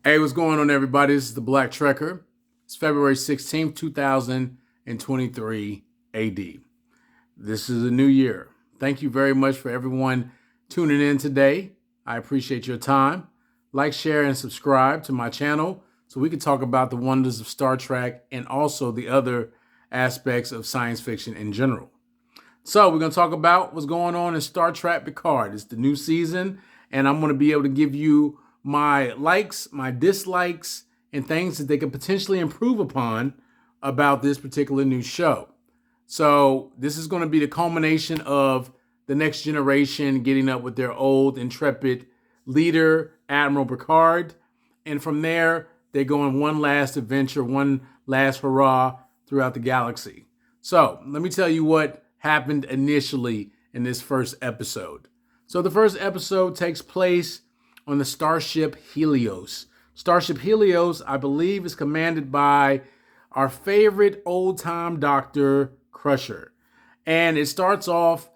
Hey, what's going on, everybody? This is the Black Trekker. It's February 16th, 2023 AD. This is a new year. Thank you very much for everyone tuning in today. I appreciate your time. Like, share, and subscribe to my channel so we can talk about the wonders of Star Trek and also the other aspects of science fiction in general. So we're going to talk about what's going on in Star Trek Picard. It's the new season, and I'm going to be able to give you my likes, my dislikes, and things that they could potentially improve upon about this particular new show. So this is going to be the culmination of the next generation getting up with their old, intrepid leader, Admiral Picard. And from there, they go on one last adventure, one last hurrah throughout the galaxy. So let me tell you what happened initially in this first episode. So the first episode takes place on the Starship Helios. Starship Helios, I believe, is commanded by our favorite old-time Dr. Crusher. And it starts off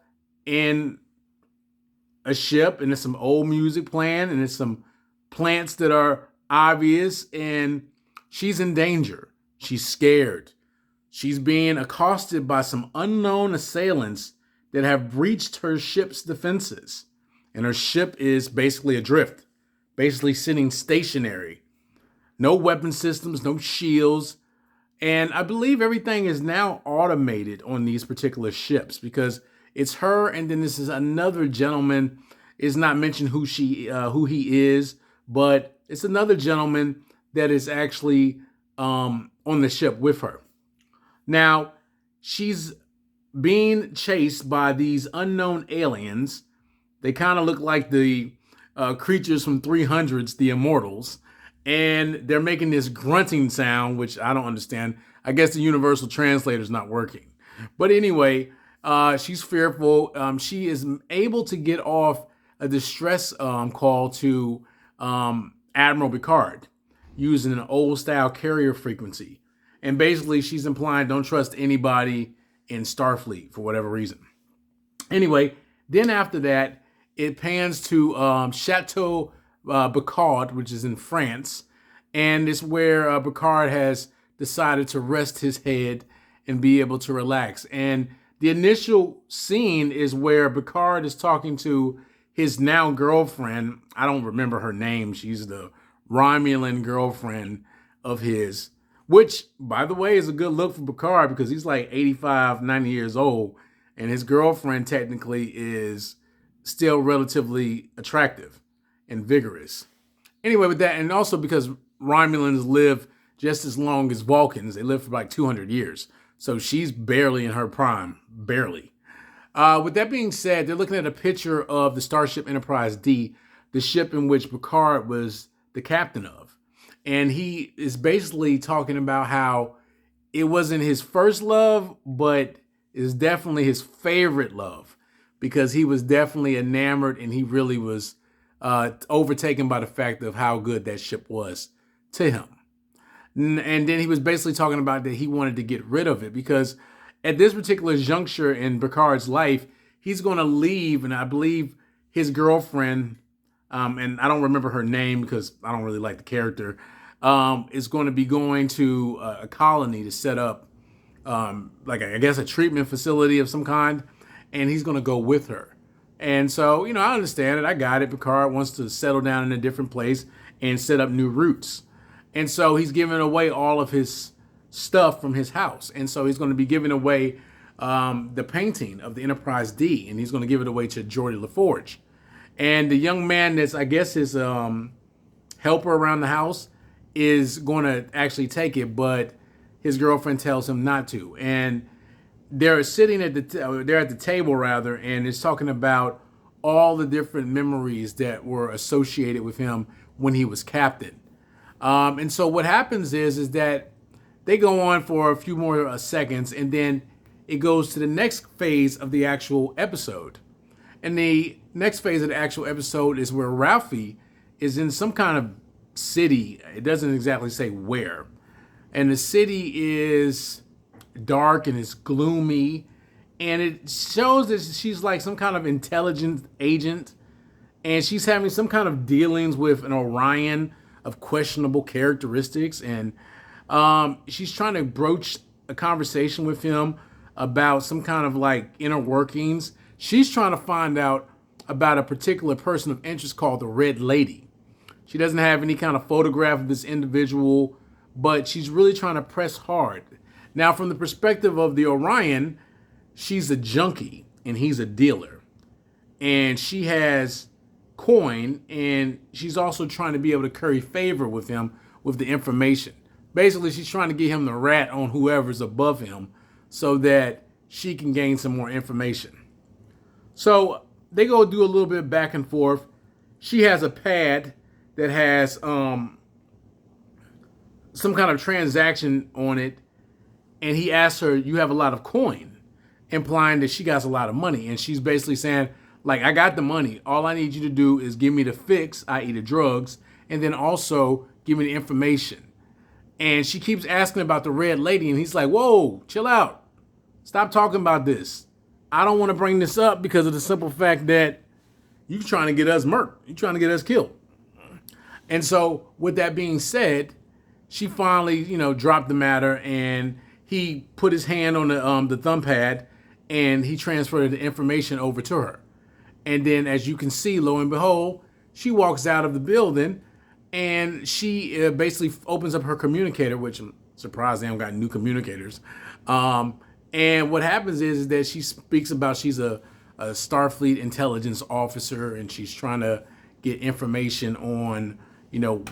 in a ship, and there's some old music playing, and there's some plants that are obvious, and she's in danger. She's scared. She's being accosted by some unknown assailants that have breached her ship's defenses. And her ship is basically adrift, basically sitting stationary. No weapon systems, no shields. And I believe everything is now automated on these particular ships because it's her, and then this is another gentleman. It's not mentioned who he is, but it's another gentleman that is actually on the ship with her. Now, she's being chased by these unknown aliens. They kind of look like the creatures from 300s, the Immortals. And they're making this grunting sound, which I don't understand. I guess the universal translator is not working. But anyway, she's fearful. She is able to get off a distress call to Admiral Picard using an old-style carrier frequency. And basically, she's implying don't trust anybody in Starfleet for whatever reason. Anyway, then after that, it pans to Chateau Picard, which is in France. And it's where Picard has decided to rest his head and be able to relax. And the initial scene is where Picard is talking to his now girlfriend. I don't remember her name. She's the Romulan girlfriend of his, which, by the way, is a good look for Picard because he's like 85, 90 years old. And his girlfriend technically is still relatively attractive and vigorous. Anyway, with that, and also because Romulans live just as long as Vulcans. They live for like 200 years. So she's barely in her prime, barely. With that being said, they're looking at a picture of the Starship Enterprise D, the ship in which Picard was the captain of. And he is basically talking about how it wasn't his first love, but is definitely his favorite love because he was definitely enamored and he really was overtaken by the fact of how good that ship was to him. And then he was basically talking about that he wanted to get rid of it because at this particular juncture in Picard's life, he's going to leave, and I believe his girlfriend, and I don't remember her name because I don't really like the character, is going to be going to a colony to set up like I guess a treatment facility of some kind, and he's going to go with her. And so, I understand it. I got it. Picard wants to settle down in a different place and set up new roots. And so he's giving away all of his stuff from his house. And so he's going to be giving away the painting of the Enterprise D, and he's going to give it away to Geordi LaForge. And the young man that's, I guess, his helper around the house is going to actually take it, but his girlfriend tells him not to. And they're sitting at the table rather, and it's talking about all the different memories that were associated with him when he was captain. And so what happens is that they go on for a few more seconds, and then it goes to the next phase of the actual episode. And the next phase of the actual episode is where Ralphie is in some kind of city. It doesn't exactly say where. And the city is dark and it's gloomy. And it shows that she's like some kind of intelligence agent. And she's having some kind of dealings with an Orion, of questionable characteristics. And she's trying to broach a conversation with him about some kind of like inner workings. She's trying to find out about a particular person of interest called the Red Lady. She doesn't have any kind of photograph of this individual, but she's really trying to press hard. Now, from the perspective of the Orion, she's a junkie and he's a dealer. And she has coin, and she's also trying to be able to curry favor with him with the information. Basically, she's trying to get him the rat on whoever's above him so that she can gain some more information. So they go do a little bit back and forth. She has a pad that has some kind of transaction on it, and he asks her, "You have a lot of coin," implying that she got a lot of money. And she's basically saying, like, I got the money. All I need you to do is give me the fix, i.e. the drugs, and then also give me the information. And she keeps asking about the Red Lady, and he's like, whoa, chill out. Stop talking about this. I don't want to bring this up because of the simple fact that you're trying to get us murked. You're trying to get us killed. And so with that being said, she finally, dropped the matter, and he put his hand on the thumb pad, and he transferred the information over to her. And then, as you can see, lo and behold, she walks out of the building, and she basically opens up her communicator, which I'm surprised they haven't got new communicators. And what happens is that she speaks about she's a Starfleet intelligence officer, and she's trying to get information on,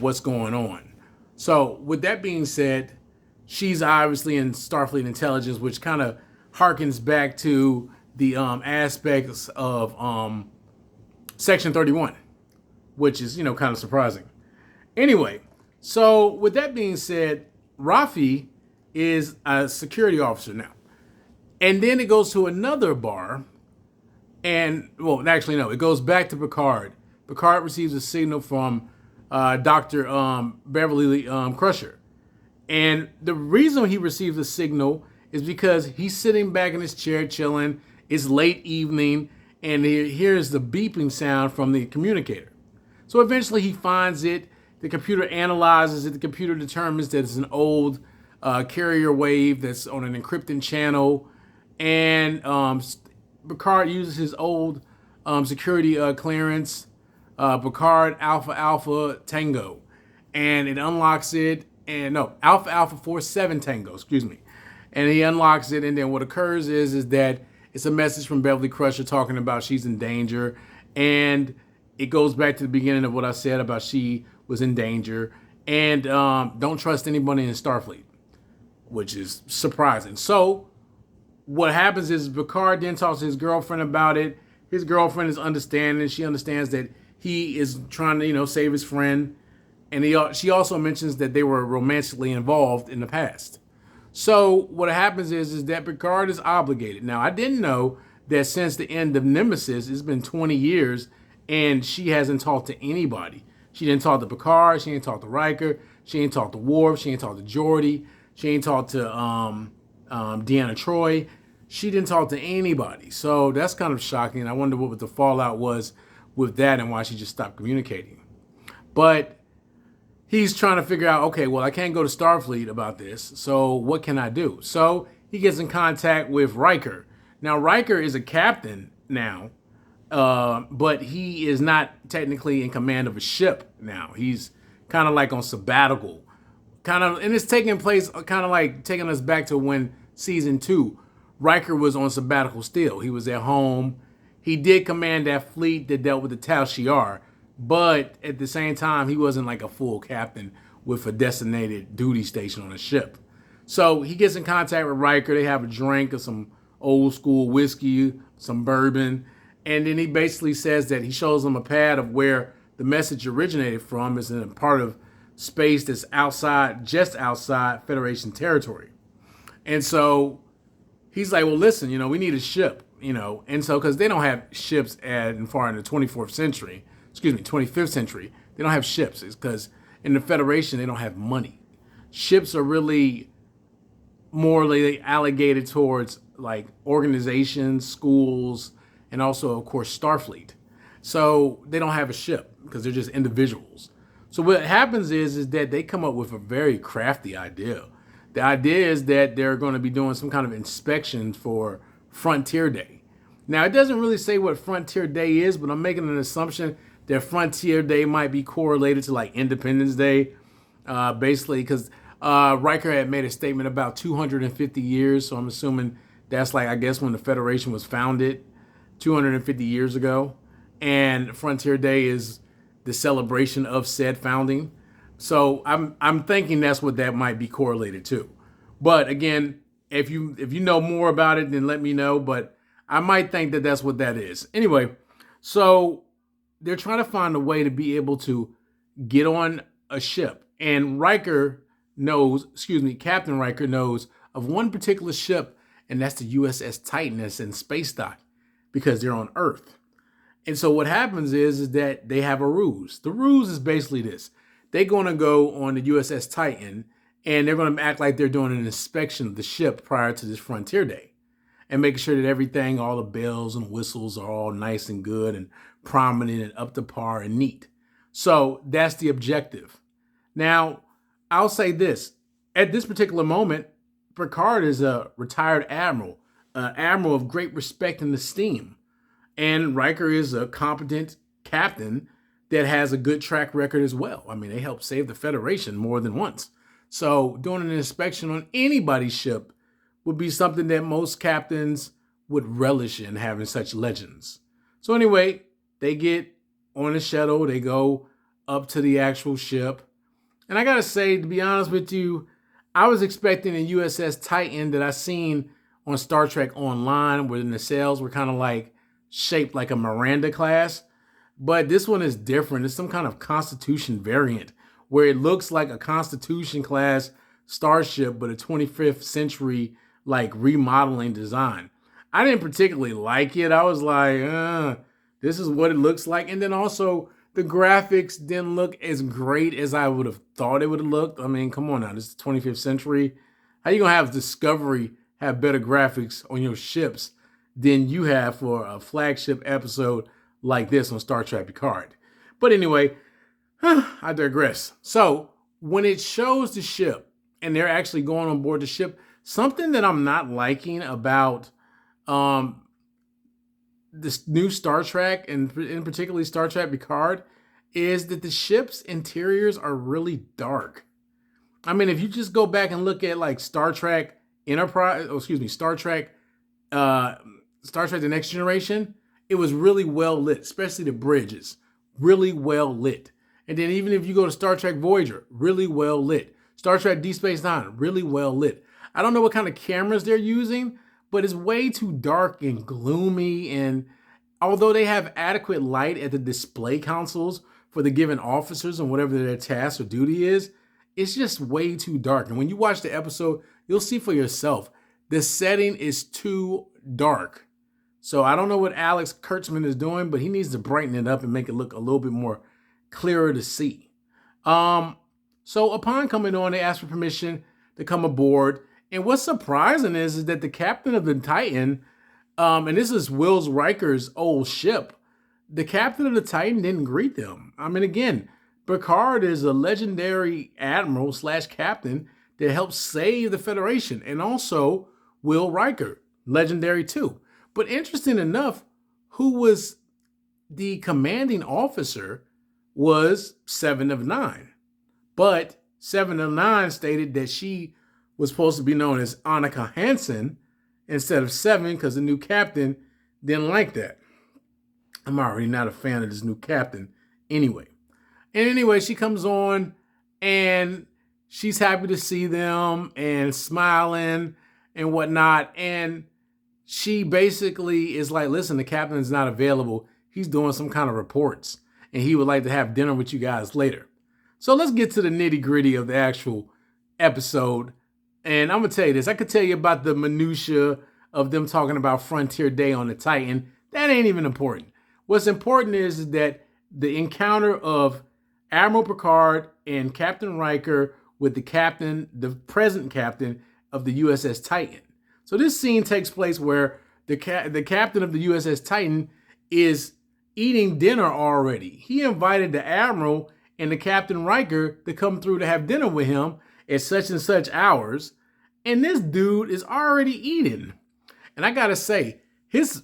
what's going on. So with that being said, she's obviously in Starfleet intelligence, which kind of harkens back to the aspects of Section 31, which is, kind of surprising. Anyway, so with that being said, Rafi is a security officer now. And then it goes to another bar. And, well, actually, no, it goes back to Picard. Picard receives a signal from Dr. Beverly Crusher. And the reason he receives a signal is because he's sitting back in his chair chilling. It's late evening, and he hears the beeping sound from the communicator. So eventually he finds it. The computer analyzes it. The computer determines that it's an old carrier wave that's on an encrypted channel. And Picard uses his old security clearance, Picard Alpha Alpha Tango. And it unlocks it. And no, Alpha Alpha 47 Tango, excuse me. And he unlocks it, and then what occurs is that it's a message from Beverly Crusher talking about she's in danger. And it goes back to the beginning of what I said about she was in danger. And don't trust anybody in Starfleet, which is surprising. So what happens is Picard then talks to his girlfriend about it. His girlfriend is understanding. She understands that he is trying to, save his friend. And she also mentions that they were romantically involved in the past. So what happens is that Picard is obligated. Now, I didn't know that since the end of Nemesis, it's been 20 years, and she hasn't talked to anybody. She didn't talk to Picard. She didn't talk to Riker. She didn't talk to Worf. She didn't talk to Geordi. She didn't talk to Deanna Troi. She didn't talk to anybody. So that's kind of shocking. I wonder what the fallout was with that and why she just stopped communicating. But he's trying to figure out, okay, well, I can't go to Starfleet about this, so what can I do? So he gets in contact with Riker. Now, Riker is a captain now, but he is not technically in command of a ship now. He's kind of like on sabbatical. And it's taking place, kind of like taking us back to when season 2, Riker was on sabbatical still. He was at home. He did command that fleet that dealt with the Tal Shiar, but at the same time, he wasn't like a full captain with a designated duty station on a ship. So he gets in contact with Riker. They have a drink of some old school whiskey, some bourbon. And then he basically says that he shows them a pad of where the message originated from is in a part of space that's just outside Federation territory. And so he's like, well, listen, we need a ship, And so, because they don't have ships far in the 25th century, they don't have ships. It's because in the Federation, they don't have money. Ships are really more allocated towards like organizations, schools, and also, of course, Starfleet. So they don't have a ship because they're just individuals. So what happens is that they come up with a very crafty idea. The idea is that they're going to be doing some kind of inspection for Frontier Day. Now, it doesn't really say what Frontier Day is, but I'm making an assumption that Frontier Day might be correlated to like Independence Day, basically, because Riker had made a statement about 250 years. So I'm assuming that's like, I guess, when the Federation was founded 250 years ago. And Frontier Day is the celebration of said founding. So I'm thinking that's what that might be correlated to. But again, if you know more about it, then let me know. But I might think that that's what that is. Anyway, so they're trying to find a way to be able to get on a ship. And Captain Riker knows of one particular ship, and that's the USS Titan that's in space dock because they're on Earth. And so what happens is that they have a ruse. The ruse is basically this. They're going to go on the USS Titan, and they're going to act like they're doing an inspection of the ship prior to this Frontier Day and making sure that everything, all the bells and whistles are all nice and good and prominent and up to par and neat. So that's the objective. Now, I'll say this. At this particular moment, Picard is a retired admiral, an admiral of great respect and esteem. And Riker is a competent captain that has a good track record as well. I mean, they helped save the Federation more than once. So doing an inspection on anybody's ship would be something that most captains would relish in, having such legends. So anyway, they get on the shuttle. They go up to the actual ship. And I got to say, to be honest with you, I was expecting a USS Titan that I seen on Star Trek Online, where the nacelles were kind of like shaped like a Miranda class. But this one is different. It's some kind of Constitution variant where it looks like a Constitution class starship, but a 25th century like remodeling design. I didn't particularly like it. I was like, this is what it looks like. And then also the graphics didn't look as great as I would have thought it would have looked. I mean, come on now, this is the 25th century. How you gonna have Discovery have better graphics on your ships than you have for a flagship episode like this on Star Trek Picard? But anyway, I digress. So when it shows the ship and they're actually going on board the ship, something that I'm not liking about this new Star Trek, and in particularly Star Trek Picard, is that the ship's interiors are really dark. I mean, if you just go back and look at like Star Trek Star Trek The Next Generation, it was really well lit, especially the bridges, really well lit. And then even if you go to Star Trek Voyager, really well lit. Star Trek Deep Space Nine, really well lit. I don't know what kind of cameras they're using, but it's way too dark and gloomy. And although they have adequate light at the display consoles for the given officers and whatever their task or duty is, it's just way too dark. And when you watch the episode, you'll see for yourself, the setting is too dark. So I don't know what Alex Kurtzman is doing, but he needs to brighten it up and make it look a little bit more clearer to see. So upon coming on, they asked for permission to come aboard. And what's surprising is that the captain of the Titan, and this is Will Riker's old ship, the captain of the Titan didn't greet them. I mean, again, Picard is a legendary admiral / captain that helped save the Federation. And also Will Riker, legendary too. But interesting enough, who was the commanding officer was 7 of 9. But 7 of 9 stated that she was supposed to be known as Annika Hansen instead of 7 because the new captain didn't like that. I'm already not a fan of this new captain anyway. And anyway, she comes on and she's happy to see them and smiling and whatnot. And she basically is like, listen, the captain's not available. He's doing some kind of reports and he would like to have dinner with you guys later. So let's get to the nitty gritty of the actual episode. And I'm going to tell you this. I could tell you about the minutia of them talking about Frontier Day on the Titan. That ain't even important. What's important is that the encounter of Admiral Picard and Captain Riker with the present captain of the USS Titan. So this scene takes place where the captain of the USS Titan is eating dinner already. He invited the Admiral and the Captain Riker to come through to have dinner with him at such and such hours. And this dude is already eating. And I gotta say, his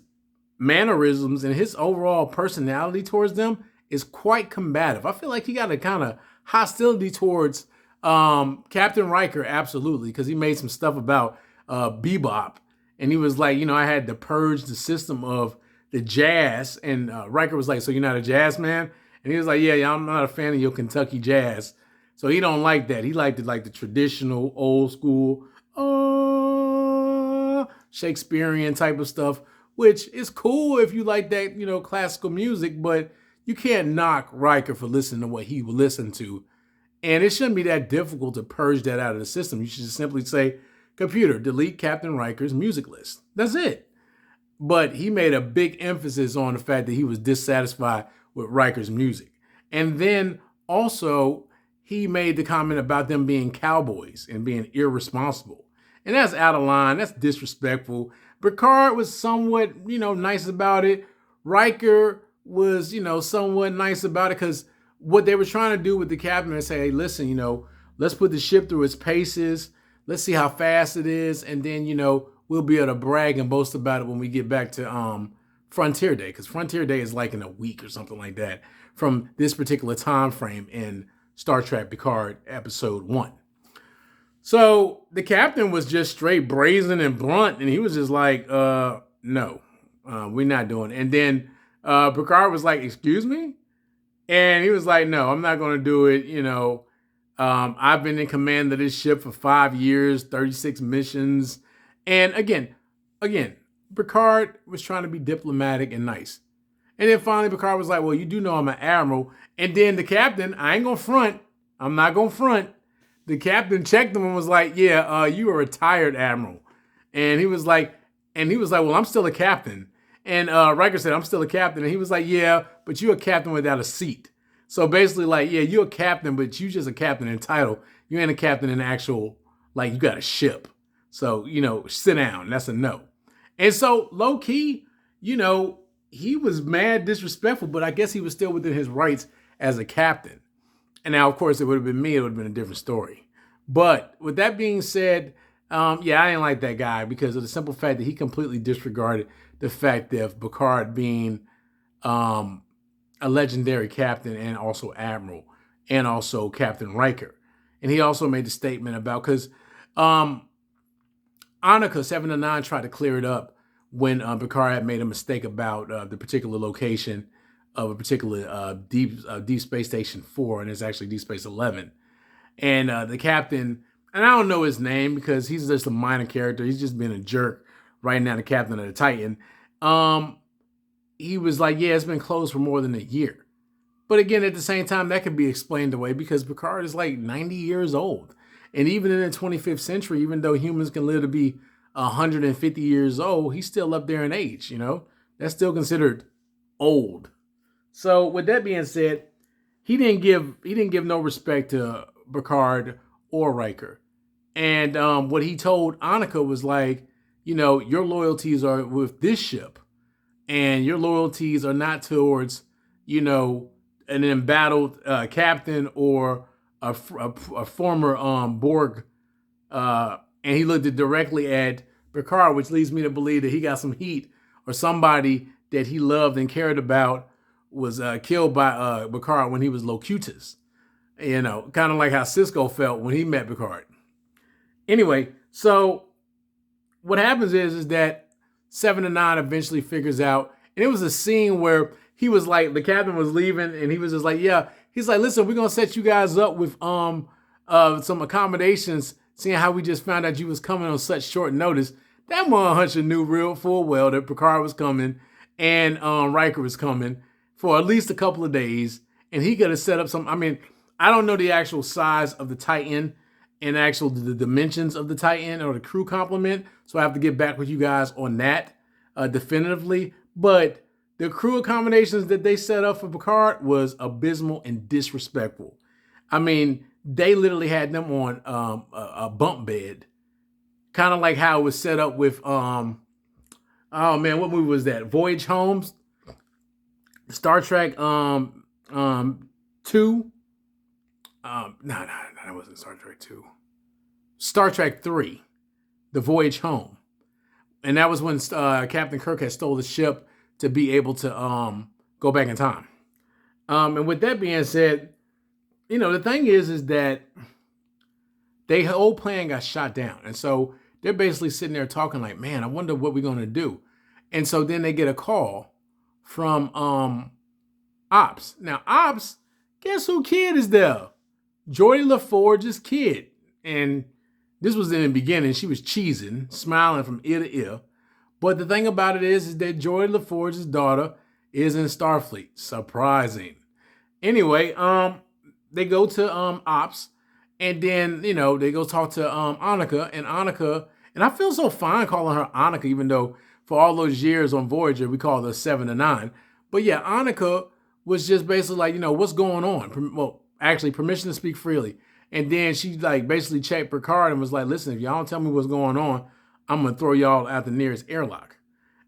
mannerisms and his overall personality towards them is quite combative. I feel like he got a kind of hostility towards Captain Riker, absolutely, because he made some stuff about Bebop. And he was like, I had to purge the system of the jazz. And Riker was like, so you're not a jazz man? And he was like, yeah, I'm not a fan of your Kentucky jazz. So he don't like that. He liked it like the traditional, old school, Shakespearean type of stuff, which is cool if you like that, classical music, but you can't knock Riker for listening to what he would listen to. And it shouldn't be that difficult to purge that out of the system. You should just simply say, computer, delete Captain Riker's music list. That's it. But he made a big emphasis on the fact that he was dissatisfied with Riker's music. And then also, he made the comment about them being cowboys and being irresponsible. And that's out of line. That's disrespectful. Picard was somewhat, nice about it. Riker was, somewhat nice about it because what they were trying to do with the captain is say, hey, listen, let's put the ship through its paces. Let's see how fast it is. And then, we'll be able to brag and boast about it when we get back to Frontier Day. Because Frontier Day is like in a week or something like that from this particular time frame in Star Trek Picard Episode 1. So the captain was just straight brazen and blunt, and he was just like, no, we're not doing it. And then Picard was like, excuse me? And he was like, no, I'm not going to do it. I've been in command of this ship for 5 years, 36 missions. And again, Picard was trying to be diplomatic and nice. And then finally Picard was like, well, you do know I'm an admiral. And then the captain, I ain't going to front. I'm not going to front. The captain checked him and was like, yeah, you are a retired admiral. And he was like, well, I'm still a captain. And Riker said, I'm still a captain. And he was like, yeah, but you're a captain without a seat. So basically like, yeah, you're a captain, but you just a captain in title. You ain't a captain in actual, like you got a ship. So, sit down. That's a no. And so low key, he was mad disrespectful, but I guess he was still within his rights as a captain. And now, of course, it would have been me. It would have been a different story. But with that being said, I didn't like that guy because of the simple fact that he completely disregarded the fact of Picard being a legendary captain and also admiral and also Captain Riker. And he also made the statement about, because Annika 709 tried to clear it up when Picard had made a mistake about the particular location of a particular Deep Space Station 4, and it's actually Deep Space 11. And the captain, and I don't know his name because he's just a minor character. He's just been a jerk right now, the captain of the Titan. He was like, yeah, it's been closed for more than a year. But again, at the same time, that could be explained away because Picard is like 90 years old. And even in the 25th century, even though humans can live to be 150 years old, he's still up there in age, That's still considered old. So with that being said, he didn't give no respect to Picard or Riker. And what he told Annika was like, your loyalties are with this ship. And your loyalties are not towards, an embattled captain or a former Borg. And he looked directly at Picard, which leads me to believe that he got some heat or somebody that he loved and cared about was killed by Picard when he was Locutus. Kind of like how Cisco felt when he met Picard. Anyway, so what happens is that 7 to 9 eventually figures out, and it was a scene where he was like, the captain was leaving, and he was just like, yeah, he's like, listen, we're gonna set you guys up with some accommodations, seeing how we just found out you was coming on such short notice. That one hunter knew real full well that Picard was coming and Riker was coming for at least a couple of days, and he could have set up some. I mean, I don't know the actual size of the Titan and the dimensions of the Titan or the crew complement, so I have to get back with you guys on that definitively. But the crew accommodations that they set up for Picard was abysmal and disrespectful. I mean, they literally had them on a bunk bed, kind of like how it was set up with oh man, what movie was that? Voyage Home, Star Trek 2, No, that wasn't Star Trek 2. Star Trek 3, The Voyage Home. And that was when Captain Kirk had stole the ship to be able to go back in time. And with that being said, the thing is that their whole plan got shot down. And so they're basically sitting there talking like, man, I wonder what we're going to do. And so then they get a call from Ops. Now, Ops, guess who kid is there? Geordi LaForge's kid. And this was in the beginning. She was cheesing, smiling from ear to ear. But the thing about it is that Geordi LaForge's daughter is in Starfleet. Surprising. Anyway, they go to Ops. And then, they go talk to Annika. And Annika, and I feel so fine calling her Annika, even though for all those years on Voyager, we called her 7 to 9. But yeah, Annika was just basically like, what's going on? Well, actually, permission to speak freely. And then she like basically checked Picard and was like, listen, if y'all don't tell me what's going on, I'm going to throw y'all out the nearest airlock.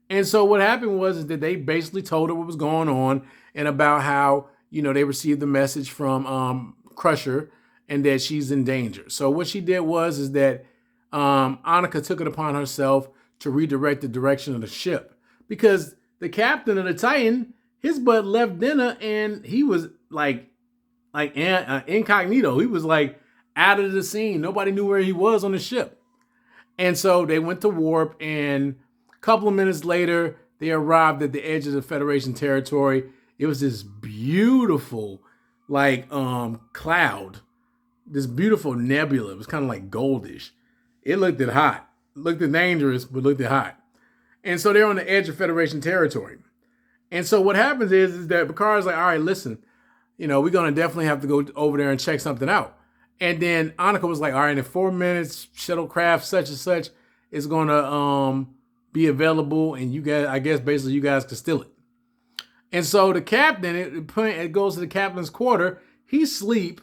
And so what happened was that they basically told her what was going on and about how, they received the message from Crusher and that she's in danger. So what she did was that Annika took it upon herself to redirect the direction of the ship because the captain of the Titan, his butt left dinner and he was like incognito. He was like out of the scene. Nobody knew where he was on the ship. And so they went to warp, and a couple of minutes later, they arrived at the edge of the Federation territory. It was this beautiful, cloud, this beautiful nebula. It was kind of like goldish. It looked hot. It looked dangerous, but looked hot. And so they're on the edge of Federation territory. And so what happens is that Picard's like, all right, listen, we're going to definitely have to go over there and check something out. And then Annika was like, all right, in 4 minutes, shuttlecraft such and such is going to be available. And you guys, I guess basically you guys can steal it. And so the captain, it goes to the captain's quarter. He sleep.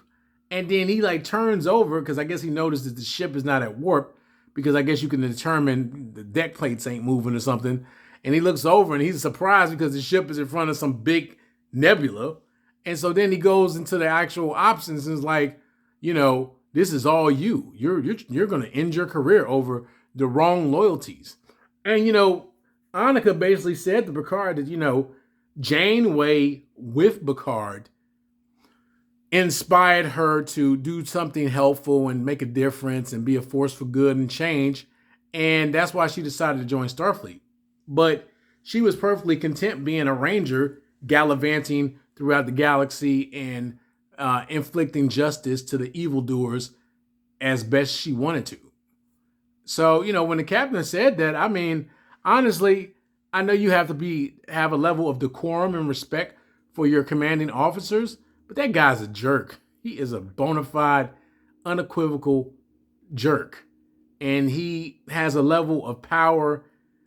And then he turns over because I guess he noticed that the ship is not at warp because I guess you can determine the deck plates ain't moving or something. And he looks over and he's surprised because the ship is in front of some big nebula. And so then he goes into the actual options and is like, this is all you. You're going to end your career over the wrong loyalties. And, Annika basically said to Picard that, Janeway with Picard inspired her to do something helpful and make a difference and be a force for good and change. And that's why she decided to join Starfleet. But she was perfectly content being a ranger, gallivanting throughout the galaxy and inflicting justice to the evildoers as best she wanted to. So, when the captain said that, I mean, honestly, I know you have to have a level of decorum and respect for your commanding officers, but that guy's a jerk. He is a bona fide, unequivocal jerk. And he has a level of power.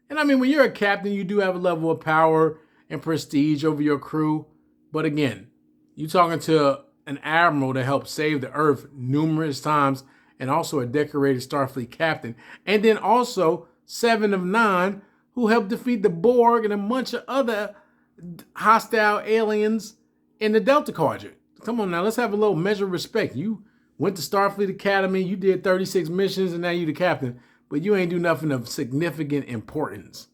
And I mean, when you're a captain, you do have a level of power and prestige over your crew. But again, you're talking to an admiral that helped save the Earth numerous times and also a decorated Starfleet captain. And then also 7 of 9 who helped defeat the Borg and a bunch of other hostile aliens in the Delta Quadrant. Come on now, let's have a little measure of respect. You went to Starfleet Academy, you did 36 missions, and now you're the captain. But you ain't do nothing of significant importance.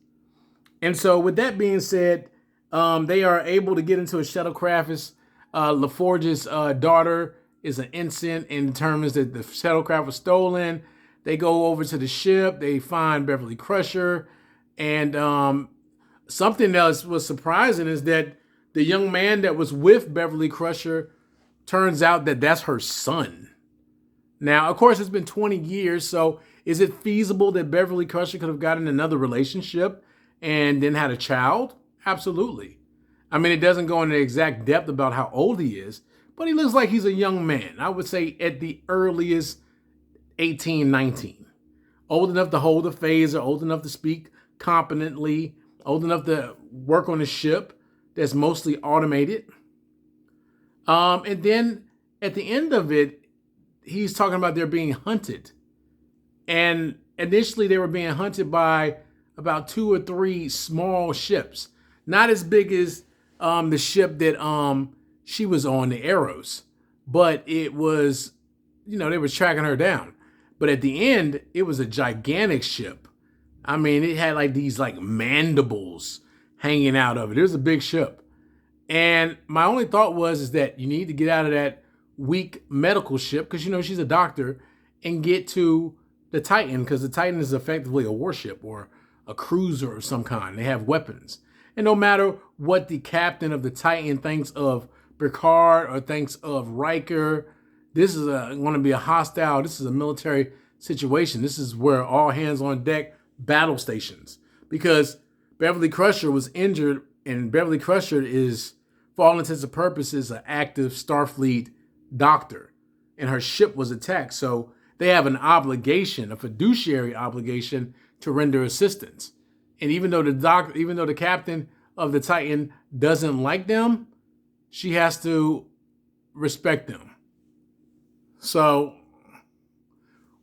And so with that being said, they are able to get into a shuttlecraft. LaForge's daughter is an ensign and determines that the shuttlecraft was stolen. They go over to the ship. They find Beverly Crusher. And something else was surprising is that the young man that was with Beverly Crusher turns out that that's her son. Now, of course, it's been 20 years. So is it feasible that Beverly Crusher could have gotten another relationship and then had a child? Absolutely. I mean, it doesn't go into exact depth about how old he is, but he looks like he's a young man. I would say at the earliest 18, 19. Old enough to hold a phaser, old enough to speak competently, old enough to work on a ship that's mostly automated. And then at the end of it, he's talking about they're being hunted. And initially they were being hunted by about 2 or 3 small ships. Not as big as the ship that she was on, the Arrows. but it was, they were tracking her down. But at the end, it was a gigantic ship. I mean, it had like these like mandibles hanging out of it. It was a big ship. And my only thought was is that you need to get out of that weak medical ship, because she's a doctor, and get to the Titan, because the Titan is effectively a warship or a cruiser of some kind. They have weapons. And no matter what the captain of the Titan thinks of Picard or thinks of Riker, this is going to be this is a military situation. This is where all hands on deck battle stations, because Beverly Crusher was injured, and Beverly Crusher is, for all intents and purposes, an active Starfleet doctor, and her ship was attacked. So they have an obligation, a fiduciary obligation, to render assistance. And even though the captain of the Titan doesn't like them, she has to respect them. So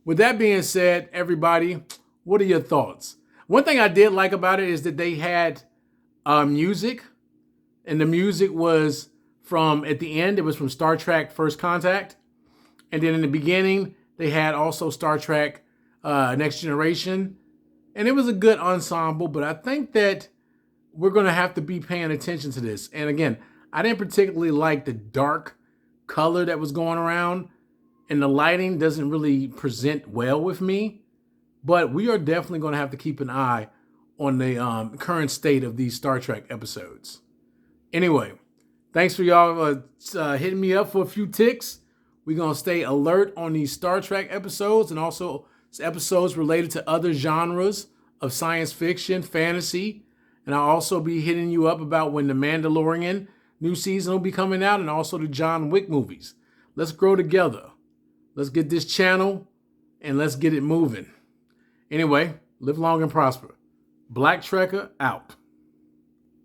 with that being said, everybody, what are your thoughts? One thing I did like about it is that they had music, and the music was at the end, it was from Star Trek First Contact. And then in the beginning, they had also Star Trek Next Generation. And it was a good ensemble, but I think that we're going to have to be paying attention to this. And again, I didn't particularly like the dark color that was going around, and the lighting doesn't really present well with me. But we are definitely going to have to keep an eye on the current state of these Star Trek episodes. Anyway, thanks for y'all hitting me up for a few ticks. We're going to stay alert on these Star Trek episodes, and also episodes related to other genres of science fiction, fantasy. And I'll also be hitting you up about when the Mandalorian new season will be coming out, and also the John Wick movies. Let's grow together. Let's get this channel, and let's get it moving. Anyway, live long and prosper. Black Trekker out.